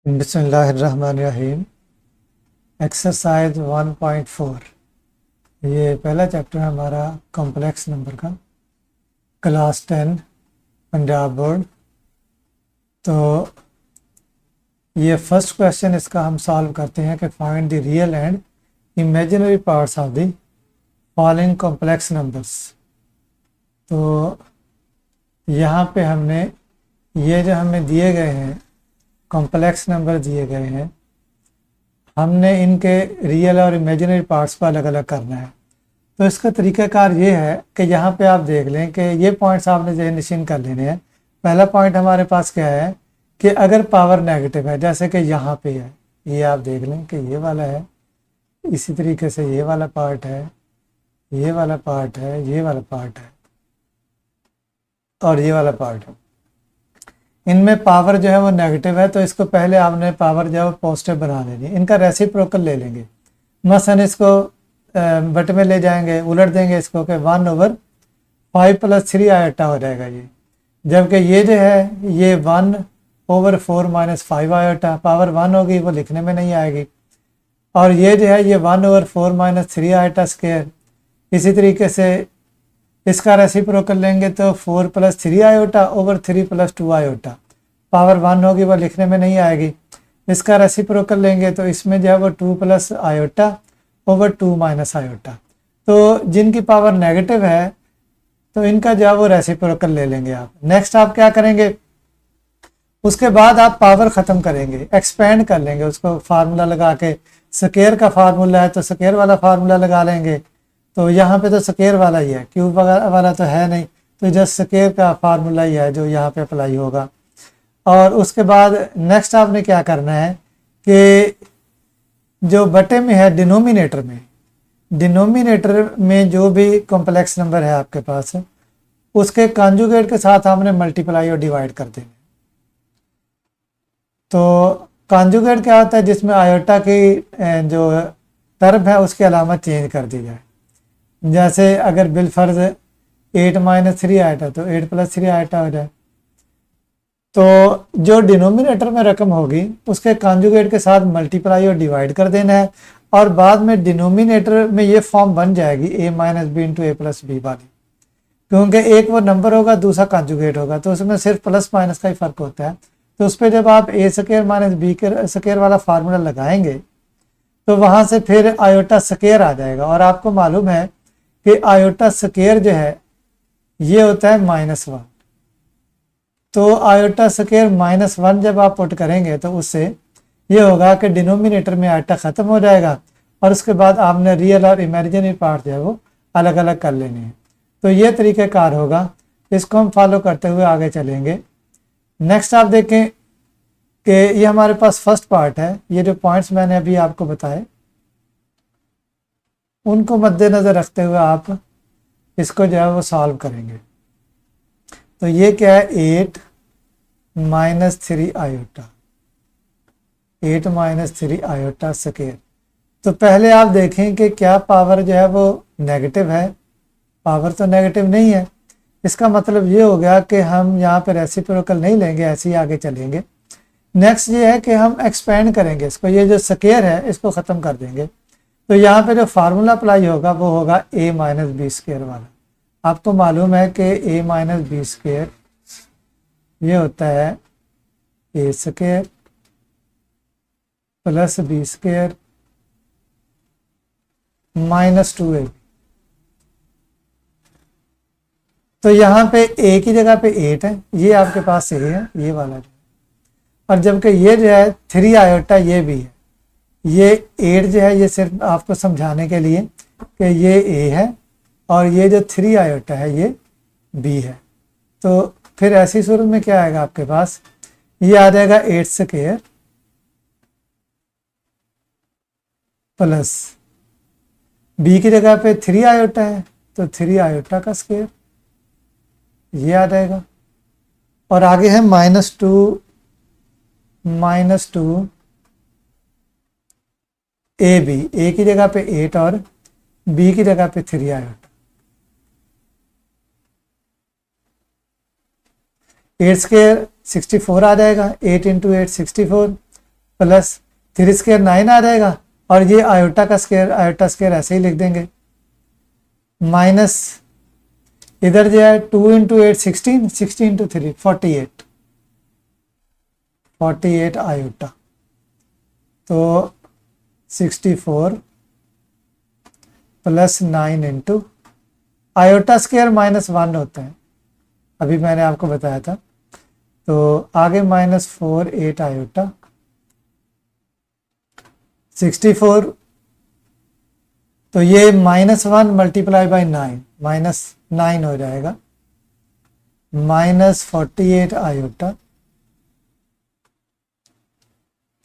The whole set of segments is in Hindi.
बिस्मिल्लाहिर्रहमानिर्रहीम। एक्सरसाइज 1.4, ये पहला चैप्टर है हमारा कॉम्प्लेक्स नंबर का, क्लास 10 पंजाब बोर्ड। तो ये फर्स्ट क्वेश्चन इसका हम सॉल्व करते हैं कि find the real and imaginary parts of the following complex numbers. तो यहाँ पे हमने ये जो हमें दिए गए हैं कॉम्प्लेक्स नंबर दिए गए हैं, हमने इनके रियल और इमेजिनरी पार्ट्स को अलग अलग करना है। तो इसका तरीक़ाकार ये है कि यहाँ पे आप देख लें कि ये पॉइंट्स आपने जहन नशीन कर लेने हैं। पहला पॉइंट हमारे पास क्या है कि अगर पावर नेगेटिव है, जैसे कि यहाँ पे है, ये आप देख लें कि ये वाला है, इसी तरीके से ये वाला पार्ट है, ये वाला पार्ट है, ये वाला पार्ट है और ये वाला पार्ट है। इनमें पावर जो है वो नेगेटिव है, तो इसको पहले आपने पावर जो है वो पॉजिटिव बना लेनी है। इनका रेसिप्रोकल ले लेंगे, मसलन इसको बट में ले जाएंगे, उलट देंगे इसको कि 1/5 + 3 आयोटा हो जाएगा ये, जबकि ये जो है ये 1/4 - 5 आयोटा, पावर 1 होगी वो लिखने में नहीं आएगी। और ये जो है ये 1/4 - 3 आयोटा स्क्वायर। इसी तरीके से इसका रेसिप्रोकल लेंगे तो 4 + 3 आयोटा ओवर 3 + 2 आयोटा, पावर 1 होगी वो लिखने में नहीं आएगी। इसका रेसिप्रोकल लेंगे तो इसमें जो है वो 2 + आयोटा ओवर 2 - आयोटा। तो जिनकी पावर नेगेटिव है तो इनका जो है वो रेसिप्रोकल ले लेंगे आप। नेक्स्ट आप क्या करेंगे, उसके बाद आप पावर ख़त्म करेंगे, एक्सपेंड कर लेंगे उसको फार्मूला लगा के। स्क्वायर का फार्मूला है तो स्क्वायर वाला फार्मूला लगा लेंगे। तो यहाँ पे तो स्क्वायर वाला ही है, क्यूब वाला तो है नहीं, तो जस्ट स्क्वायर का फार्मूला ही है जो यहाँ पे अप्लाई होगा। और उसके बाद नेक्स्ट आपने क्या करना है कि जो बटे में है डिनोमिनेटर में जो भी कॉम्प्लेक्स नंबर है आपके पास, उसके कॉन्जुगेट के साथ आपने मल्टीप्लाई और डिवाइड कर देंगे। तो कॉन्जुगेट क्या होता है, जिसमें आयोटा की जो टर्म है उसकी अलामत चेंज कर दी जाए। जैसे अगर बिलफर्ज 8 - 3 आयोटा तो 8 + 3 आयोटा हो जाए। तो जो डिनोमिनेटर में रकम होगी उसके कॉन्जुगेट के साथ मल्टीप्लाई और डिवाइड कर देना है, और बाद में डिनोमिनेटर में ये फॉर्म बन जाएगी a - b × a + b वाली, क्योंकि एक वो नंबर होगा दूसरा कॉन्जुगेट होगा, तो उसमें सिर्फ प्लस माइनस का ही फ़र्क होता है। तो उस पर जब आप a² - b² वाला फार्मूला लगाएंगे तो वहाँ से फिर आयोटा स्क्वायर आ जाएगा। और आपको मालूम है कि आयोटा स्क्वायर जो है ये होता है -1। तो आयोटा स्क्वायर -1 जब आप पुट करेंगे तो उससे ये होगा कि डिनोमिनेटर में आयोटा ख़त्म हो जाएगा, और उसके बाद आपने रियल और इमेजिनरी पार्ट जो है वो अलग अलग कर लेने हैं। तो ये तरीक़ाकार होगा, इसको हम फॉलो करते हुए आगे चलेंगे। नेक्स्ट आप देखें कि ये हमारे पास फर्स्ट पार्ट है, ये जो पॉइंट्स मैंने अभी आपको बताए उनको मद्देनज़र रखते हुए आप इसको जो है वो सॉल्व करेंगे। तो ये क्या है, 8 - 3 आयोटा, 8 - 3 आयोटा स्क्वायर। तो पहले आप देखें कि क्या पावर जो है वो नेगेटिव है, पावर तो नेगेटिव नहीं है। इसका मतलब ये हो गया कि हम यहाँ पे रेसिप्रोकल नहीं लेंगे, ऐसे ही आगे चलेंगे। नेक्स्ट ये है कि हम एक्सपेंड करेंगे इसको, ये जो स्क्वायर है इसको ख़त्म कर देंगे। तो यहाँ पे जो फार्मूला अप्लाई होगा वो होगा a - b² वाला। आपको मालूम है कि a - b² ये होता है a² + b² - 2ab। तो यहाँ पे a की जगह पे 8 है, ये आपके पास a है, ये वाला जो, और जबकि ये जो है 3 आयोटा ये भी है। ये 8 जो है ये सिर्फ आपको समझाने के लिए कि ये a है, और ये जो 3 आयोटा है ये b है। तो फिर ऐसी सूरत में क्या आएगा आपके पास, ये आ जाएगा 8² प्लस b की जगह पे 3 आयोटा है तो 3 आयोटा का स्क्वायर, ये आ जाएगा। और आगे है -2 ab, a की जगह पे 8 और b की जगह पे 3 आयोटा। 8² 64 आ जाएगा, 8 × 8 64, प्लस 3 स्क्वायर 9 आ जाएगा, और ये आयोटा का स्क्वायर, आयोटा स्क्वायर ऐसे ही लिख देंगे, माइनस इधर जो है 2 इंटू 8 16, 16 इंटू 3 48, 48 आयोटा, तो 64 प्लस 9 इंटू आयोटा स्क्वायर -1 होता है, अभी मैंने आपको बताया था। तो आगे -4 8 आयोटा 64, तो ये -1 मल्टीप्लाई बाई 9 -9 हो जाएगा, -48 आयोटा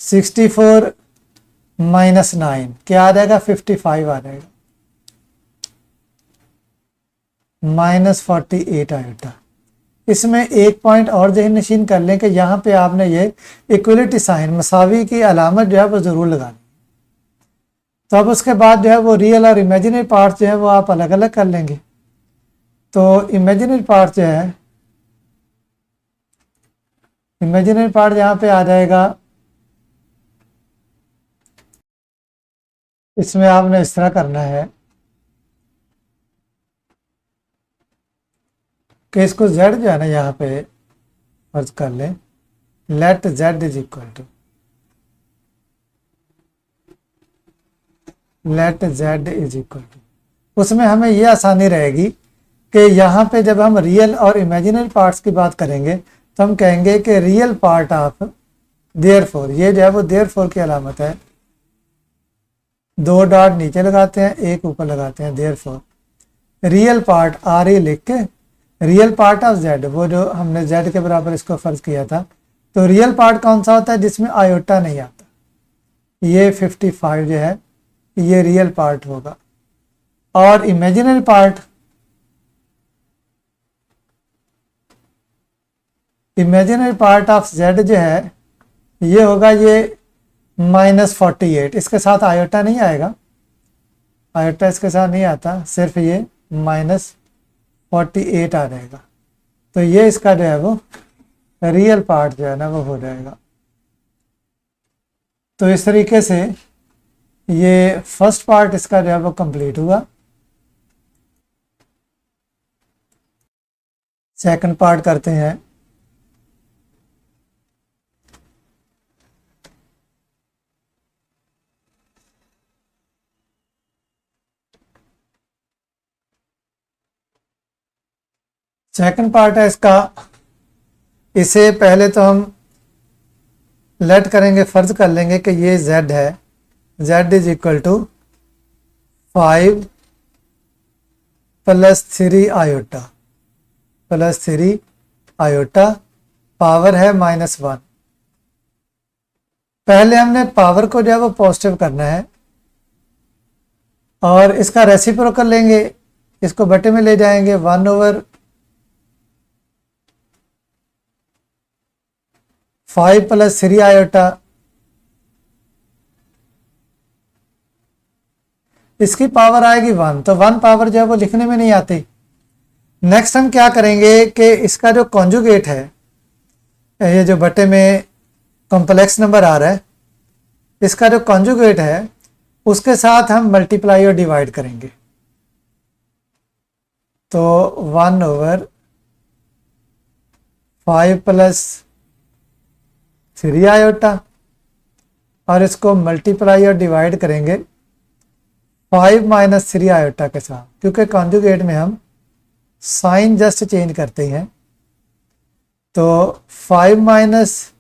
64 -9 क्या आ जाएगा, 55 आ जाएगा, -48 आयोटा। इसमें एक पॉइंट और जहन नशीन कर लें कि यहाँ पे आपने ये इक्वलिटी साइन, मसावी की अलामत जो है वो ज़रूर लगानी। तो अब उसके बाद जो है वो रियल और इमेजिनरी पार्ट जो है वो आप अलग अलग कर लेंगे। तो इमेजिनरी पार्ट जो है, इमेजिनरी पार्ट यहाँ पे आ जाएगा, इसमें आपने इस तरह करना है कि इसको z जो है ना यहाँ पे फर्ज कर लें, let z is equal to, let z is equal to, उसमें हमें ये आसानी रहेगी कि यहाँ पे जब हम रियल और इमेजिनरी पार्ट्स की बात करेंगे तो हम कहेंगे कि रियल पार्ट ऑफ देयरफॉर, ये जो है वो देयरफॉर की अलामत है, 2 डॉट नीचे लगाते हैं, एक ऊपर लगाते हैं, therefore real part R E लिख के, रियल पार्ट ऑफ z, वो जो हमने z के बराबर इसको फर्ज किया था, तो रियल पार्ट कौन सा होता है, जिसमें आयोटा नहीं आता, ये 55 जो है ये रियल पार्ट होगा। और imaginary part, imaginary part of z जो है ये होगा ये -48, इसके साथ आयोटा नहीं आएगा, आयोटा इसके साथ नहीं आता, सिर्फ ये -48 आ जाएगा। तो ये इसका जो है वो रियल पार्ट जो है ना वो हो जाएगा। तो इस तरीके से ये फर्स्ट पार्ट इसका जो है वो कंप्लीट हुआ। सेकंड पार्ट करते हैं। सेकंड पार्ट है इसका, इसे पहले तो हम लेट करेंगे, फर्ज कर लेंगे कि ये z है, z is equal to 5 plus 3 iota, plus 3 iota, power है -1। पहले हमने पावर को जो है वो पॉजिटिव करना है और इसका रेसिप्रोकल लेंगे, इसको बटे में ले जाएंगे, 1/5 प्लस 3 आयोटा, इसकी पावर आएगी 1, तो 1 पावर जो है वो लिखने में नहीं आती। नेक्स्ट हम क्या करेंगे कि इसका जो कॉन्जुगेट है, ये जो बटे में कॉम्प्लेक्स नंबर आ रहा है, इसका जो कॉन्जुगेट है उसके साथ हम मल्टीप्लाई और डिवाइड करेंगे। तो 1/5 प्लस 3 आयोटा, और इसको मल्टीप्लाई और डिवाइड करेंगे 5 - 3 आयोटा के साथ, क्योंकि कॉन्जुगेट में हम साइन जस्ट चेंज करते हैं। तो 5 -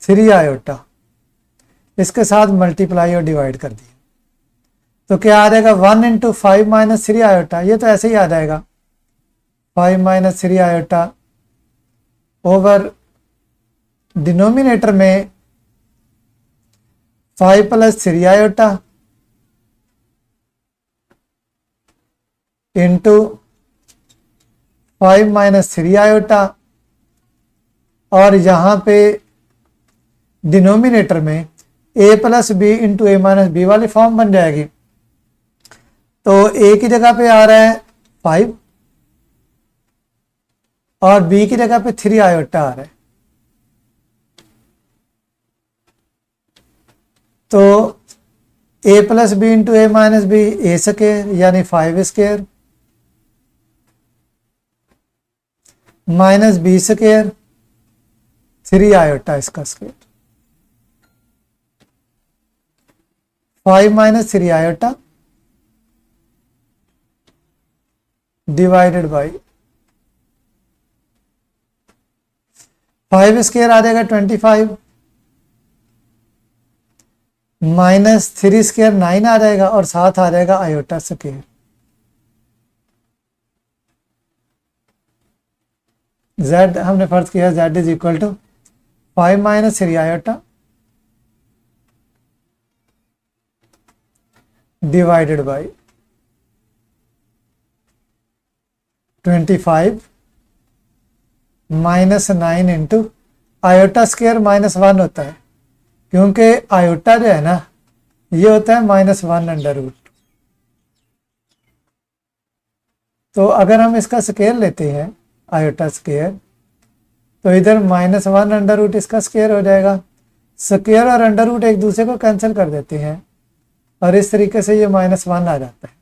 3 आयोटा, इसके साथ मल्टीप्लाई और डिवाइड कर दिया, तो क्या आ जाएगा 1 × 5 - 3 आयोटा, ये तो ऐसे ही आ जाएगा 5 - 3 आयोटा ओवर डिनोमिनेटर में 5 प्लस 3 आयोटा इंटू 5 - 3 आयोटा, और यहाँ पे डिनोमिनेटर में a plus B into A minus B वाली फॉर्म बन जाएगी। तो a की जगह पे आ रहा है 5 और b की जगह पे 3 आयोटा आ रहा है। तो a plus B into A minus B A square यानी 5 square minus B square 3 iota इसका square 5 minus 3 iota divided by 5 square आ जाएगा 25 माइनस 3 स्क्वायर 9 आ जाएगा और साथ आ जाएगा आयोटा स्क्वायर। z हमने फर्ज किया z is equal to 5 minus 3 iota divided by 25 minus 9 into iota square -1 होता है, क्योंकि आयोटा जो है ना ये होता है -1 अंडर रूट। तो अगर हम इसका स्क्वायर लेते हैं आयोटा स्क्वायर तो इधर -1 अंडर रूट इसका स्क्वायर हो जाएगा। स्क्वायर और अंडर रूट एक दूसरे को कैंसिल कर देते हैं और इस तरीके से ये -1 आ जाता है।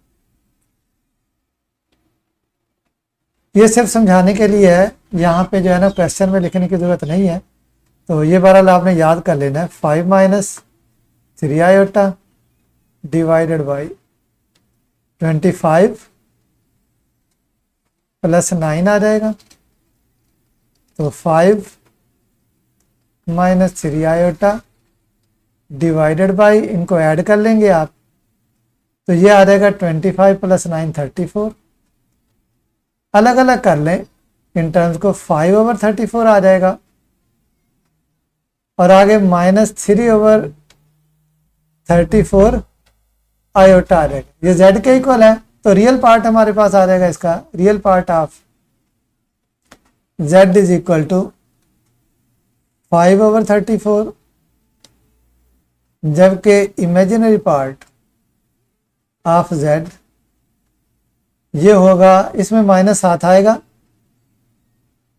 ये सिर्फ समझाने के लिए है, यहाँ पे जो है ना क्वेश्चन में लिखने की ज़रूरत नहीं है। तो ये बहरहाल आपने याद कर लेना है 5 minus 3 iota divided by 25 plus 9 आ जाएगा। तो 5 माइनस 3 आयोटा डिवाइडेड बाई, इनको ऐड कर लेंगे आप तो ये आ जाएगा 25 प्लस 9 34। अलग अलग कर लें इन टर्म्स को, 5/34 आ जाएगा और आगे -3/34 आयोटा आ जाएगा। ये z के इक्वल है तो रियल पार्ट हमारे पास आ जाएगा। इसका real part of z is equal to 5/34, जबकि इमेजिनरी पार्ट ऑफ z ये होगा, इसमें -7 आएगा।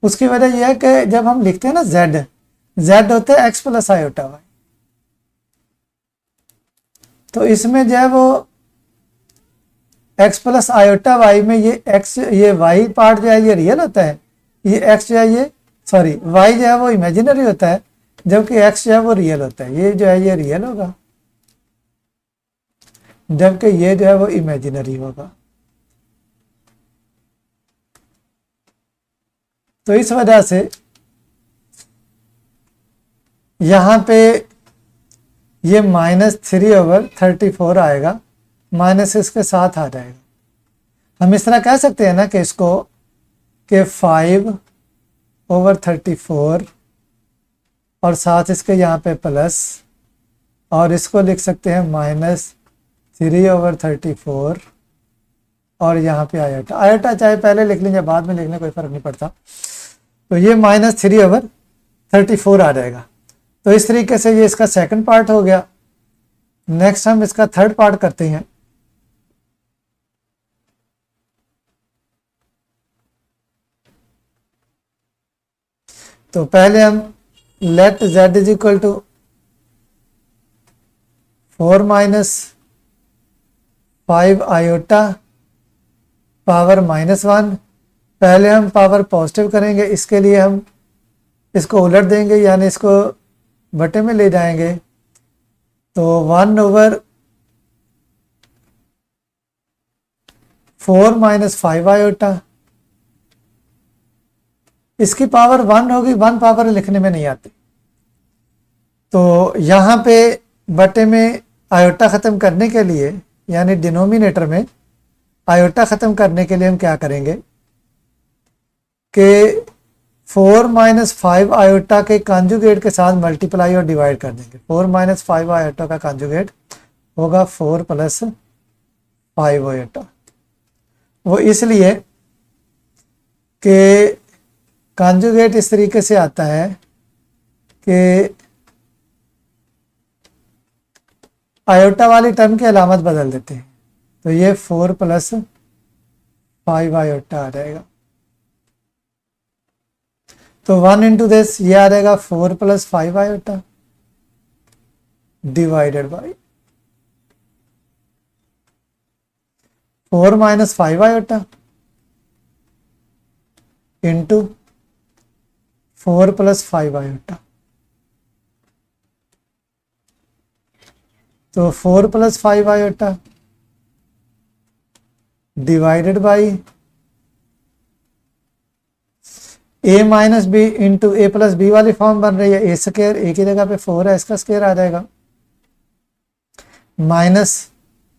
उसकी वजह यह है कि जब हम लिखते हैं ना z होता है x प्लस आयोटा y, तो इसमें जो है वो x प्लस आयोटा y में ये y पार्ट जो है ये रियल होता है, ये x जो है ये y जो है वो इमेजिनरी होता है, जबकि x जो है वो रियल होता है। ये जो है ये रियल होगा जबकि ये जो है वो इमेजिनरी होगा। तो इस वजह से यहाँ पे ये -3/34 आएगा, माइनस इसके साथ आ जाएगा। हम इस तरह कह सकते हैं ना कि इसको कि 5/34 और साथ इसके यहाँ पे प्लस, और इसको लिख सकते हैं -3/34 और यहाँ पे आयोटा चाहे पहले लिख लें या बाद में लिखने कोई फ़र्क नहीं पड़ता। तो ये -3/34 आ जाएगा। तो इस तरीके से ये इसका सेकंड पार्ट हो गया। नेक्स्ट हम इसका थर्ड पार्ट करते हैं। तो पहले हम let z is equal to 4 minus 5 iota power -1। पहले हम पावर पॉजिटिव करेंगे, इसके लिए हम इसको उलट देंगे यानी इसको बटे में ले जाएंगे। तो 1/4 माइनस 5 आयोटा, इसकी पावर 1 होगी, 1 पावर लिखने में नहीं आती। तो यहाँ पे बटे में आयोटा ख़त्म करने के लिए यानी डिनोमिनेटर में आयोटा ख़त्म करने के लिए हम क्या करेंगे कि 4 माइनस 5 आयोटा के कॉन्जुगेट के साथ मल्टीप्लाई और डिवाइड कर देंगे। 4 माइनस 5 आयोटा का कॉन्जुगेट होगा 4 प्लस 5 आयोटा। वो इसलिए कि कॉन्जुगेट इस तरीके से आता है कि आयोटा वाली टर्म की अलामत बदल देते हैं। तो ये 4 प्लस 5 आयोटा आ जाएगा। तो 1 इंटू दिस ये आ जाएगा 4 plus 5 iota divided by 4 minus 5 iota into 4 plus 5 iota. तो 4 plus 5 iota divided by A minus B into A plus B वाली फॉर्म बन रही है, ए स्क्वायर, ए की जगह पे 4 है, इसका स्क्वायर आ जाएगा, माइनस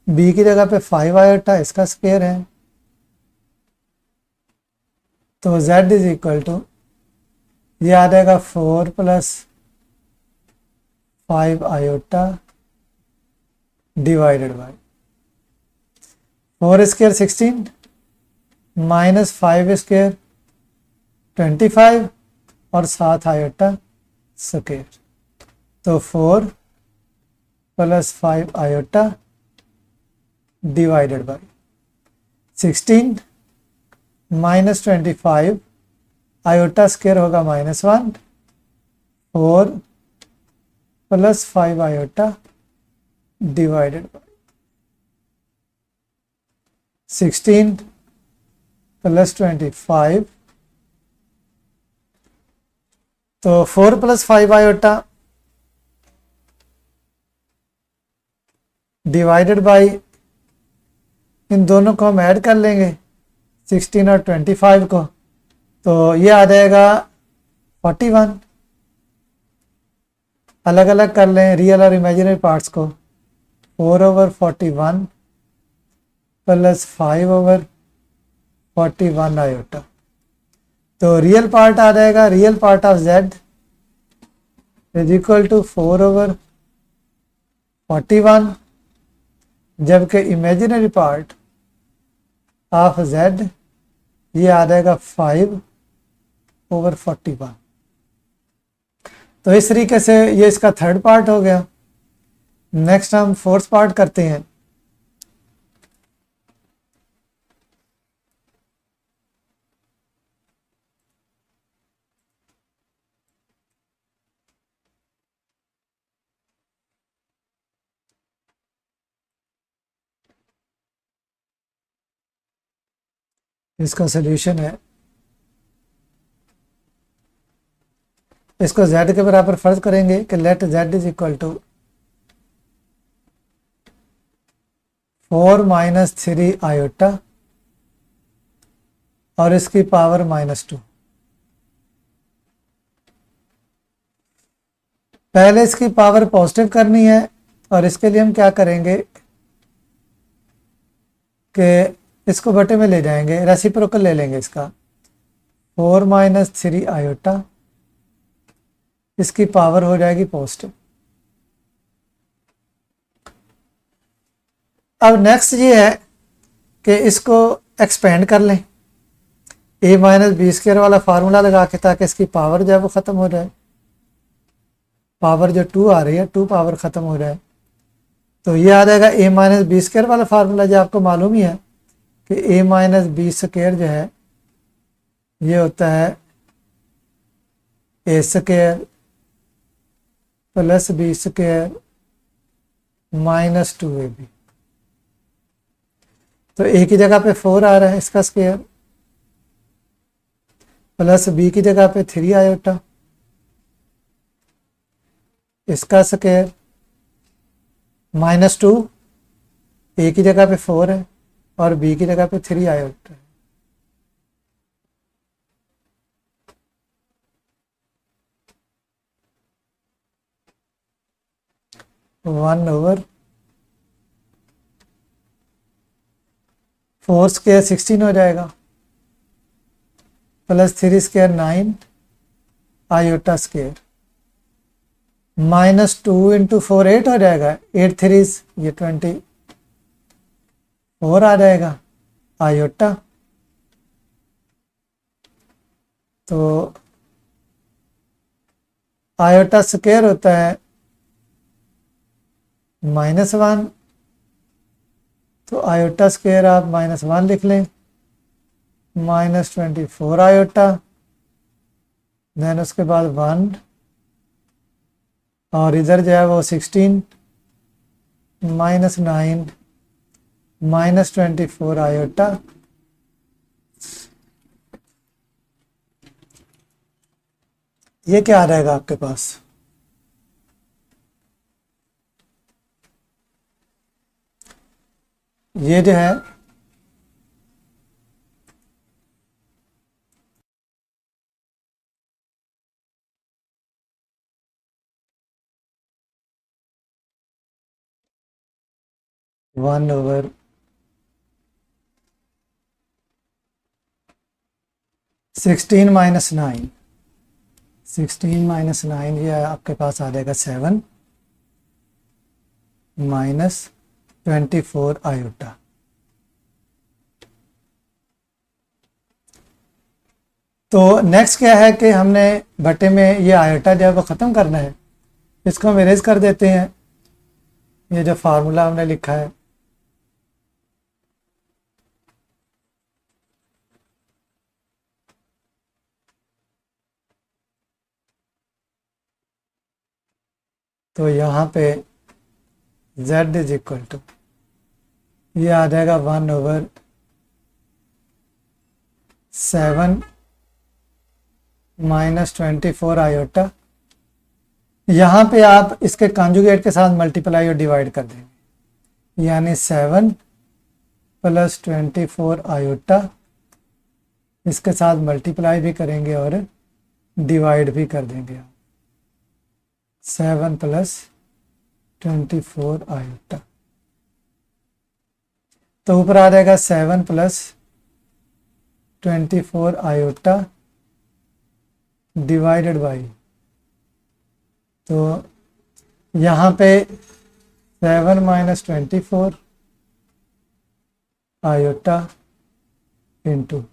बी की जगह पे 5 आयोटा, इसका स्क्वायर है। तो z इज इक्वल टू, ये आ जाएगा 4 plus 5 iota divided by 4 square 16 minus 5 square 25 और 7 आयोटा स्क्वायर। तो 4 plus 5 iota divided by 16 minus 25 iota square होगा -1, 4 plus 5 iota divided by 16 plus 25। तो 4 प्लस 5 आयोटा डिवाइडेड बाई, इन दोनों को हम ऐड कर लेंगे 16 और 25 को, तो ये आ जाएगा 41। अलग अलग कर लें रियल और इमेजिनरी पार्ट्स को, 4/41 प्लस 5/41 आयोटा। तो रियल पार्ट आ जाएगा, real part of z is equal to 4/41, जबकि इमेजिनरी पार्ट ऑफ z ये आ जाएगा 5/41। तो इस तरीके से ये इसका थर्ड पार्ट हो गया। नेक्स्ट हम फोर्थ पार्ट करते हैं। इसका सॉल्यूशन है, इसको z के बराबर फर्ज करेंगे कि let z is equal to 4 minus 3 iota और इसकी पावर -2। पहले इसकी पावर पॉजिटिव करनी है और इसके लिए हम क्या करेंगे कि इसको बटे में ले जाएंगे, रेसिप्रोकल ले लेंगे इसका, 4 माइनस 3 आयोटा, इसकी पावर हो जाएगी पॉजिटिव। अब नेक्स्ट ये है कि इसको एक्सपेंड कर लें, a माइनस बी स्क्वायर वाला फार्मूला लगा के, ताकि इसकी पावर जो है वो ख़त्म हो जाए, पावर जो 2 आ रही है 2 पावर ख़त्म हो जाए। तो ये आ जाएगा a माइनस बी स्क्वायर वाला फार्मूला, जो आपको मालूम ही है कि a माइनस बी स्क्वायर जो है ये होता है a square plus B square -2ab। तो a की जगह पे 4 आ रहा है, इसका स्क्वायर, प्लस b की जगह पे 3 आयोटा, इसका स्क्वायर, -2, a की जगह पे 4 है और b की जगह पे 3 आयोटा है। वन ओवर 4 स्क्वायर 16 हो जाएगा, plus 3 square 9 iota square, -2 into 4 8 हो जाएगा, 8 3 ये 24 आ जाएगा आयोटा। तो आयोटा स्क्वायर होता है -1, तो आयोटा स्क्वायर आप -1 लिख लें, -24 आयोटा, देन उसके बाद 1 और इधर जो है वो 16 -9 -24 आयोटा, ये क्या आ रहेगा आपके पास? ये जो है 1/16 -9, 16 -9 ये आपके पास आ जाएगा 7 -24 आयोटा। तो नेक्स्ट क्या है कि हमने बटे में ये आयोटा जो है वो ख़त्म करना है। इसको हम इरेज कर देते हैं, ये जो फार्मूला हमने लिखा है। तो यहाँ पे z इज इक्वल टू, ये आ जाएगा 1/7 -24 आयोटा। यहाँ पे आप इसके कॉन्जुगेट के साथ मल्टीप्लाई और डिवाइड कर देंगे, यानी 7 + 24 आयोटा, इसके साथ मल्टीप्लाई भी करेंगे और डिवाइड भी कर देंगे। 7 + 24 आयोटा, तो ऊपर आ जाएगा 7 + 24 आयोटा डिवाइडेड बाई, तो यहाँ पे 7 - 24 आयोटा इंटू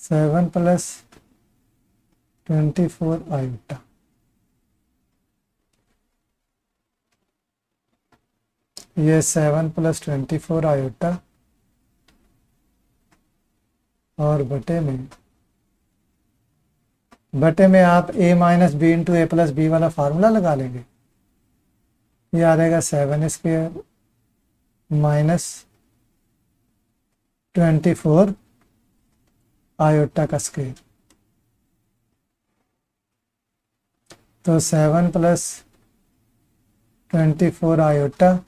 7 + 24 आयोटा। ये 7 + 24 आयोटा और बटे में आप a - b into a + b वाला फार्मूला लगा लेंगे। ये आ जाएगा 7² -24 आयोटा का स्क्वायर। तो 7 + 24 आयोटा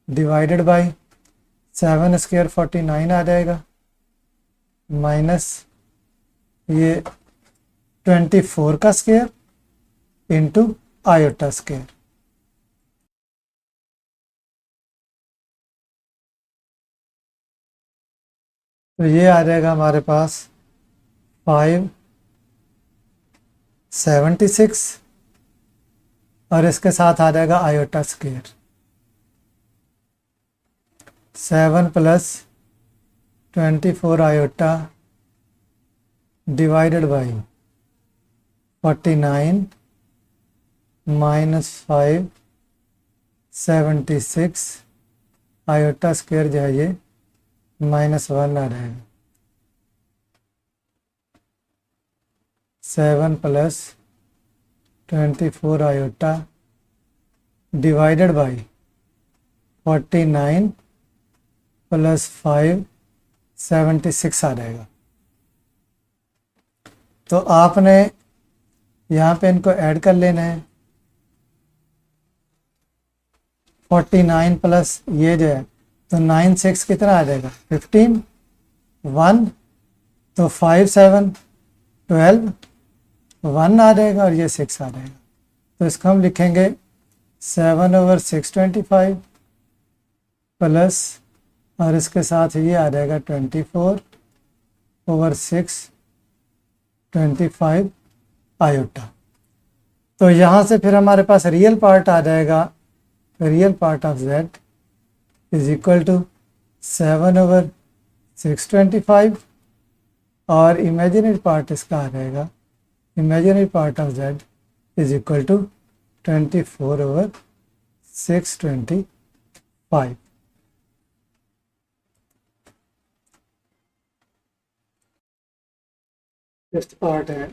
डिवाइडेड बाई 7² 49 आ जाएगा, माइनस ये 24 का स्क्वायर इंटू आयोटा स्क्वायर। तो ये आ जाएगा हमारे पास 576 और इसके साथ आ जाएगा iota square. 7 + 24 iota divided by 49 -576 iota square जो है ये -1 आ रहेगा। 7 + 24 आयोटा डिवाइडेड बाई 49 + 576 आ जाएगा। तो आपने यहाँ पे इनको ऐड कर लेना है। 49 प्लस ये जो है, तो 9 6 कितना आ जाएगा 15, 1 तो 5 7 12 1 आ जाएगा और ये 6 आ जाएगा। तो इसको हम लिखेंगे 7/625 प्लस और इसके साथ ये आ जाएगा 24/625 आयोटा। तो यहाँ से फिर हमारे पास रियल पार्ट आ जाएगा, real part of z is equal to 7/625 और इमेजिनरी पार्ट इसका आ जाएगा, imaginary part of z is equal to 24/625। Next part है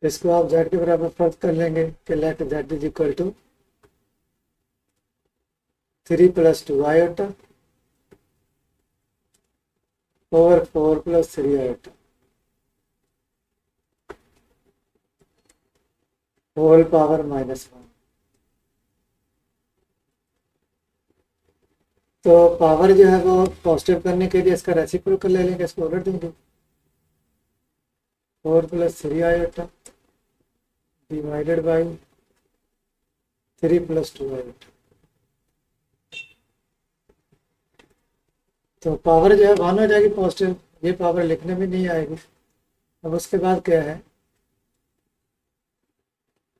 इसको आप z के बराबर फर्ज कर लेंगे कि let z is equal to 3 + 2 iota over 4 + 3 iota whole power -1। तो पावर जो है वो पॉजिटिव करने के लिए इसका रेसिप्रोकल ले लेंगे, इसको उलट देंगे 4 + 3 आयोटा डिवाइडेड बाई 3 + 2 आयोटा। तो पावर जो है 1 हो जाएगी पॉजिटिव, ये पावर लिखने में नहीं आएगी। अब उसके बाद क्या है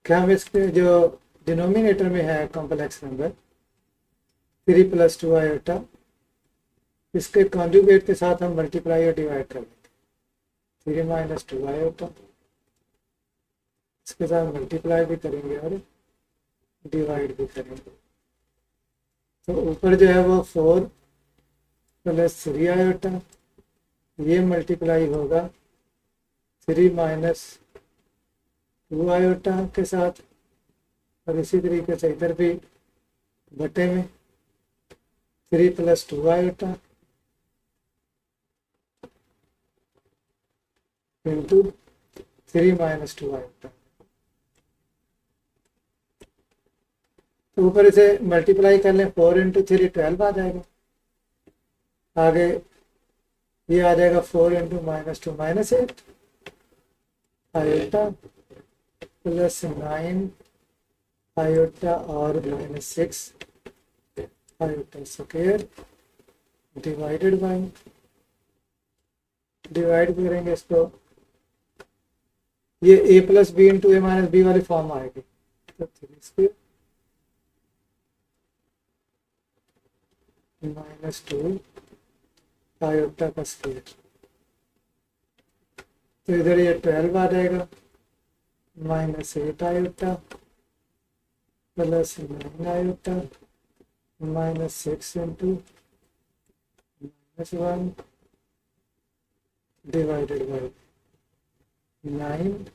कि हम इसके जो डिनोमिनेटर में है कॉम्प्लेक्स नंबर 3 + 2 आयोटा, इसके कॉन्जुगेट के साथ हम मल्टीप्लाई और डिवाइड कर लेंगे 3 - 2 आयोटा, इसके साथ मल्टीप्लाई भी करेंगे और डिवाइड भी करेंगे। तो ऊपर जो है वो 4 + 3 आयोटा, ये मल्टीप्लाई होगा 3 - 2 आयोटा के साथ, और इसी तरीके से इधर भी बटे में 3 + 2 आयोटा इंटू 3 - 2 आयोटा। तो ऊपर इसे मल्टीप्लाई कर लें 4 × 3 12 आ जाएगा। आगे ये आ जाएगा 4 × -2 -8 आयोटा +9 आयोटा और -6 iota square divided by, divide करेंगे इसको, ये a + b × a - b वाली फॉर्म आएगी। तो 3² -2 आयोटा का स्क्वायर, तो इधर ये 12 आ जाएगा -8 iota +9 iota -6 × -1 divided by 9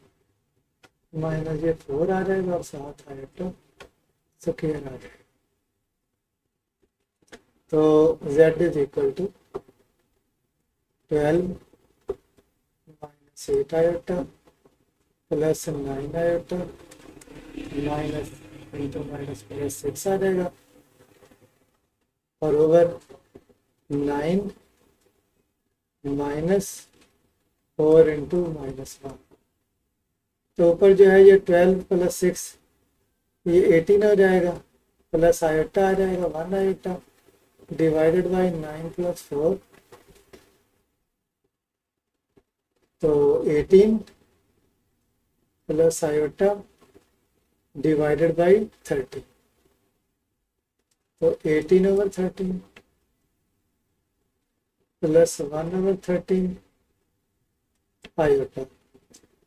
minus ये 4 आ जाएगा और 7 आयोटा स्क्वायर आ जाएगा। तो z is equal to 12 - 8 iota +9 iota minus into minus +6 आ जाएगा और ओवर 9 -4 × -1। तो ऊपर जो है ये 12 + 6 ये 18 हो जाएगा, प्लस आयोटा आ जाएगा 1 आयोटा डिवाइडेड बाई 9 + 4, तो 18 प्लस आयोटा डिवाइडेड बाई 30, तो 18/13 प्लस 1/13 आयोटा।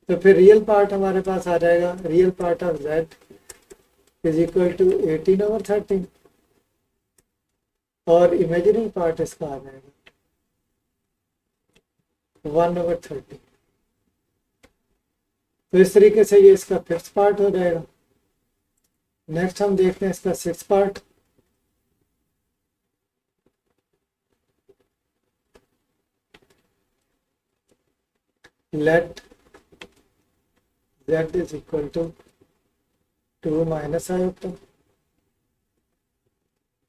तो फिर रियल पार्ट हमारे पास आ जाएगा, real part of z is equal to 18/13 और इमेजिनरी पार्ट इसका आ जाएगा 1/13। तो इस तरीके से ये इसका 5th पार्ट हो जाएगा। नेक्स्ट हम देखते हैं इसका 6th part. Let z is equal to 2 - iota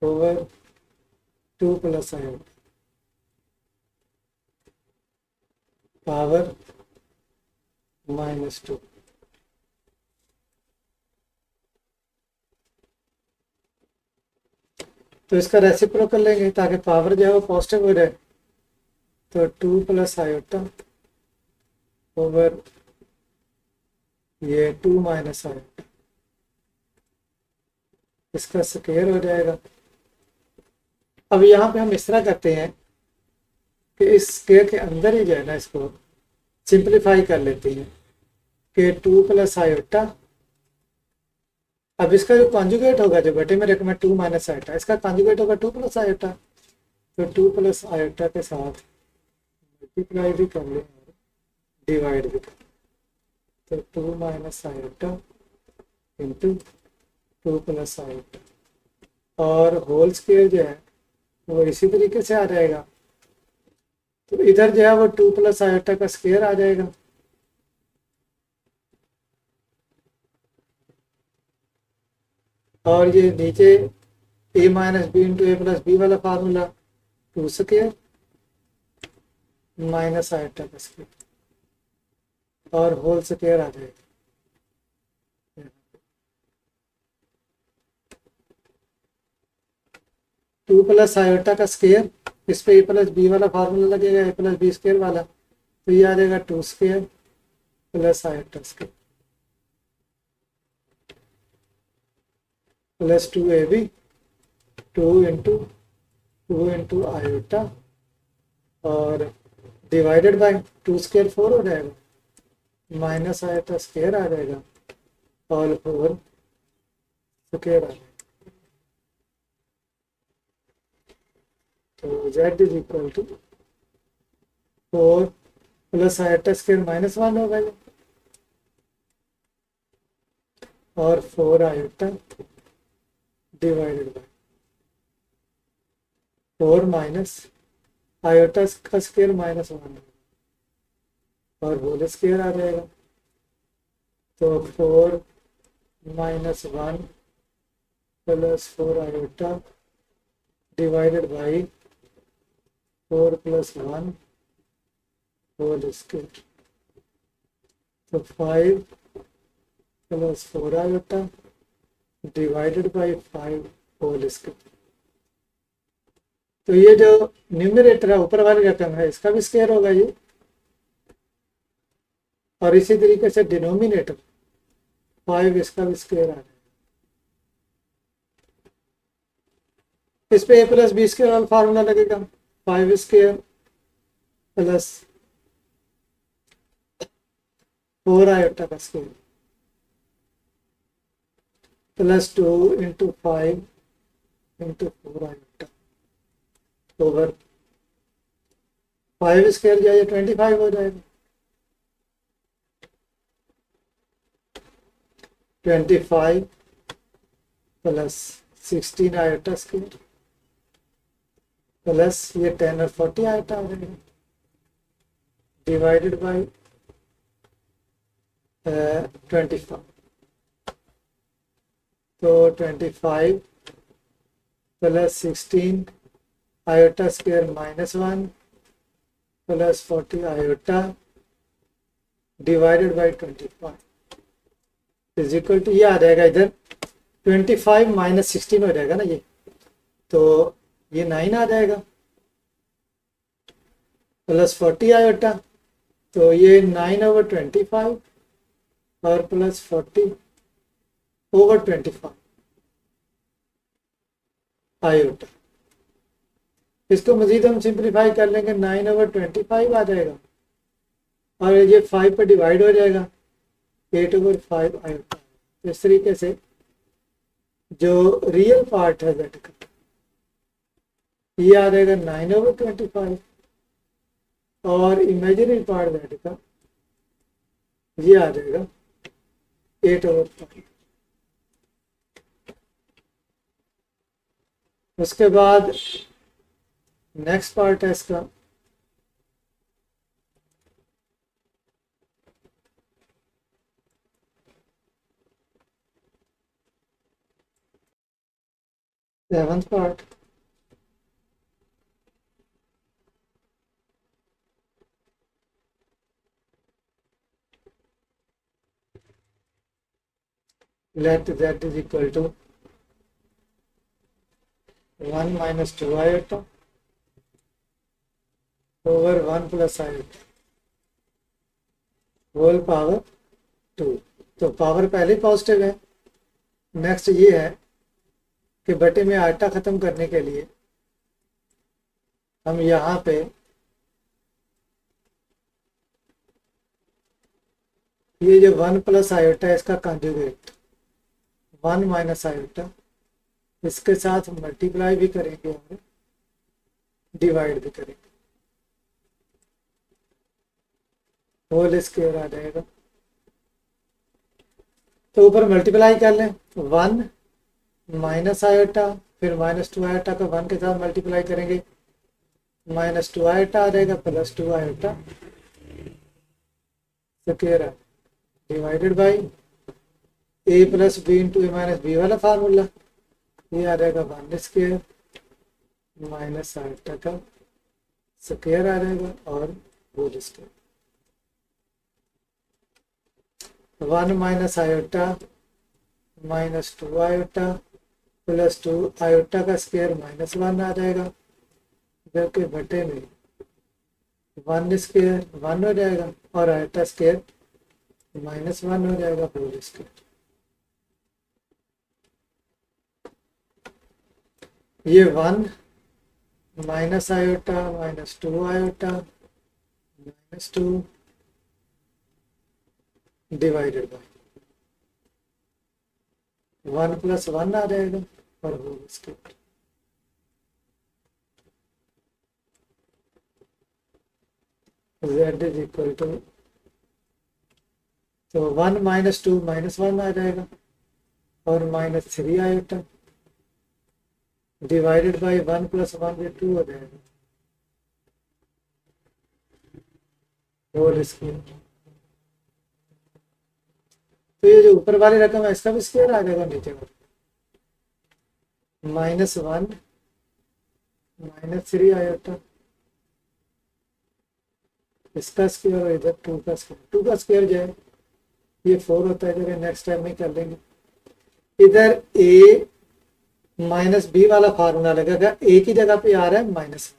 over 2 + iota power -2। तो इसका रेसिप्रोकल लेंगे ताकि पावर जो है वो पॉजिटिव हो जाए। तो 2 + आयोटा ओवर ये 2 - आयोटा इसका स्क्वायर हो जाएगा। अब यहाँ पे हम इस तरह करते हैं कि इस स्क्वायर के अंदर ही जो है ना इसको सिंप्लीफाई कर लेते हैं कि 2 + आयोटा, अब इसका जो कॉन्जुगेट होगा जो बटे में रकम 2 - आयोटा, इसका कॉन्जुगेट होगा 2 + आयोटा। तो 2 + आयोटा के साथ मल्टीप्लाई भी कर लें डिवाइड भी कर लें। तो 2 minus iota into 2 plus iota, और होल स्क्वायर जो है वो इसी तरीके से आ जाएगा। तो इधर जो है वो 2 प्लस आयोटा का स्क्वायर आ जाएगा, और ये नीचे ए minus B into A plus B वाला फार्मूला, 2 स्क्वायर माइनस आयोटा का स्क्वायर और होल स्क्वायर आ जाएगा। 2 प्लस आयोटा का स्क्वायर, इस पे ए प्लस बी वाला फार्मूला लगेगा, ए प्लस बी स्क्वायर वाला, तो ये आ जाएगा 2 square plus iota square plus 2ab, 2 into iota, और डिवाइडेड बाय 2 स्क्वायर 4 हो जाएगा, माइनस आयोटा स्क्वायर आ जाएगा, और 4 स्क्वायर आ जाएगा। तो z is equal to 4 plus iota square minus 1 होगा ये, और 4 iota divided by 4 minus iota का स्क्वायर माइनस 1 और होल स्क्वायर आ जाएगा। तो 4 minus 1 plus 4 iota divided by 4 plus 1 whole square, तो 5 plus 4 iota divided by 5 whole square. तो ये जो न्यूमरेटर है ऊपर वाली रकम है इसका भी स्क्वायर होगा ये, और इसी तरीके से डिनोमिनेटर 5 इसका भी स्क्वायर आ जाएगा। इस पे ए प्लस बी स्क्वायर वाला फार्मूला लगेगा, 5 स्क्वायर प्लस 4 आयोटा का square plus 2 into 5 into 4 iota over 5 square जाइए 25 हो जाएगा, 25 प्लस 16 आयोटा स्क्वायर प्लस ये 10 और 40 आयोटा आ जाएगा, डिवाइडेड बाई 25। तो 25 plus 16 iota square minus 1 plus 40 iota divided by 25 is equal to, ये आ जाएगा इधर 25 माइनस 16 हो जाएगा ना ये, तो ये 9 आ जाएगा, प्लस 40 आयोटा, तो ये 9 ओवर 25 और प्लस 40 ओवर 25 आयोटा। इसको मजीद हम सिंप्लीफाई कर लेंगे, 9 ओवर 25 आ जाएगा, और ये 5 पर डिवाइड हो जाएगा, 8 ओवर 5 आयोटा। इस तरीके से जो रियल पार्ट है z का ये आ जाएगा 9 ओवर 25, और इमेजिनरी पार्ट z का ये आ जाएगा 8 ओवर 5। उसके बाद नेक्स्ट पार्ट है इसका, seventh part. let z is equal to 1 minus 2 iota over 1 plus iota whole power 2। तो पावर पहले पॉजिटिव है। नेक्स्ट ये है कि बटे में आटा खत्म करने के लिए हम यहाँ पे ये जो 1 प्लस आयोटा है इसका कॉन्जुगेट 1 माइनस आयोटा, इसके साथ मल्टीप्लाई भी करेंगे और डिवाइड भी करेंगे, होल स्क्वायर आ जाएगा तो ऊपर मल्टीप्लाई कर लें, 1 माइनस आयोटा, फिर -2 आयोटा का 1 के साथ मल्टीप्लाई करेंगे, -2 आयोटा आ जाएगा प्लस 2 आयोटा स्क्वायर है divided by A plus B into A minus B वाला फार्मूला, ये आ जाएगा 1 स्क्वायर माइनस आयोटा का स्क्वायर आ जाएगा और whole square, 1 minus iota -2 iota plus 2 iota का स्क्वायर -1 आ जाएगा, जबकि बटे में 1 स्क्वायर 1 हो जाएगा और आयोटा स्क्वायर -1 हो जाएगा होल स्क्वायर। ये 1 minus iota -2 iota -2 divided by 1 plus 1 आ जाएगा और whole square. Z is equal to, तो 1 -2 -1 आ जाएगा और -3 आयोटा डिवाइडेड बाई 1 प्लस 1 ये 2 हो जाएगा होल स्क्वायर। तो ये जो ऊपर वाली रकम है इसका भी स्क्वायर आ जाएगा नीचे वाला, -1 -3 आयोटा इसका स्क्वायर और इधर 2 का स्क्वायर, 2 का स्क्वायर जो है ये 4 होता है, इधर नेक्स्ट टाइम में कर लेंगे। इधर a माइनस बी वाला फार्मूला लगेगा, ए की जगह पे आ रहा है -1,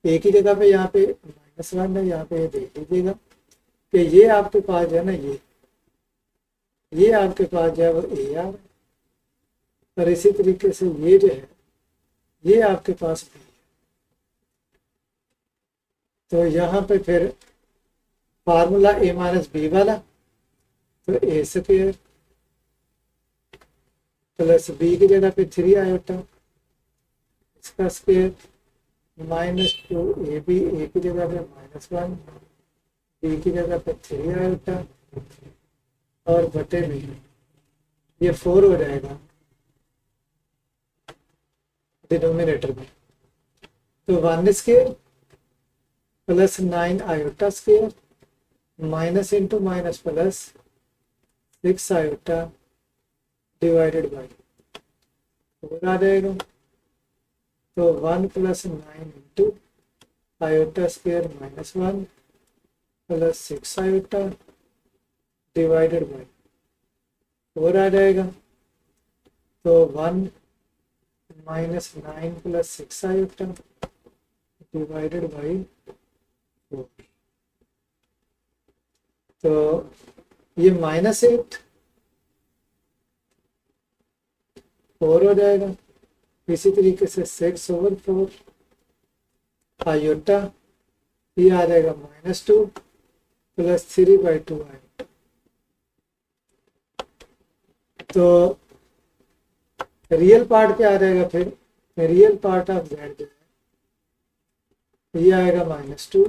ए की जगह पे यहाँ पे -1 है, यहाँ पे देख लीजिएगा कि ये आपके पास जो है ना ये आपके पास जो है वो ए आ रहा है, और इसी तरीके से ये जो है ये आपके पास बी है। तो यहाँ पे फिर फार्मूला a माइनस बी वाला, तो ए स्क्वायर प्लस बी की जगह पे 3 आयोटा इसका स्क्वायर -2 ए बी, ए की जगह पे -1 बी की जगह पे 3 आयोटा और बटे में ये 4 हो जाएगा डिनोमिनेटर में, तो 1 square plus 9 iota square minus into minus plus 6 iota divided by 4 आ जाएगा, तो 1 plus 9 into iota square -1 plus 6 iota divided by 4 आ जाएगा, तो 1 minus 9 plus 6 iota divided by 4, तो ये -8 4 हो जाएगा। इसी तरीके से 6/4 आयोटा ये आ जाएगा -2 प्लस 3/2 आयोटा, तो रियल पार्ट क्या आ जाएगा, फिर रियल पार्ट ऑफ z जो है ये आएगा -2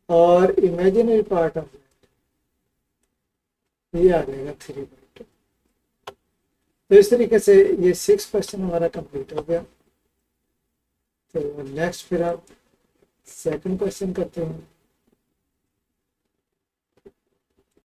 और इमेजिनरी पार्ट ऑफ z ये आ जाएगा 3/2। तो इस तरीके से ये 6 क्वेश्चन हमारा कंप्लीट हो गया। तो नेक्स्ट फिर आप सेकंड क्वेश्चन करते हैं।